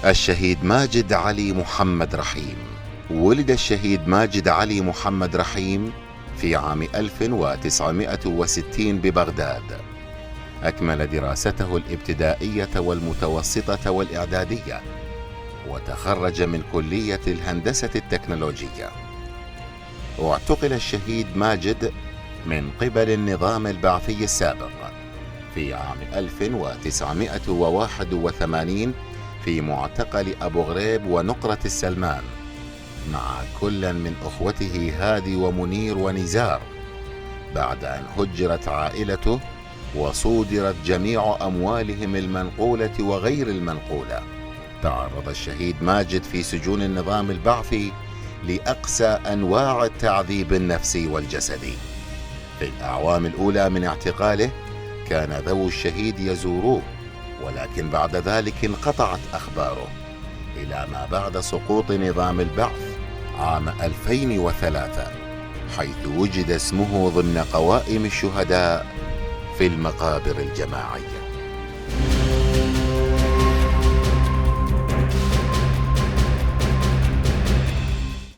الشهيد ماجد علي محمد رحيم. ولد الشهيد ماجد علي محمد رحيم في عام 1960 ببغداد. أكمل دراسته الابتدائية والمتوسطة والإعدادية، وتخرج من كلية الهندسة التكنولوجية. واعتقل الشهيد ماجد من قبل النظام البعثي السابق في عام 1981 في معتقل أبو غريب ونقرة السلمان مع كل من أخوته هادي ومنير ونزار، بعد أن هجرت عائلته وصودرت جميع أموالهم المنقولة وغير المنقولة. تعرض الشهيد ماجد في سجون النظام البعثي لأقسى أنواع التعذيب النفسي والجسدي. في الأعوام الأولى من اعتقاله كان ذوو الشهيد يزوروه، ولكن بعد ذلك انقطعت أخباره إلى ما بعد سقوط نظام البعث عام 2003، حيث وجد اسمه ضمن قوائم الشهداء في المقابر الجماعية.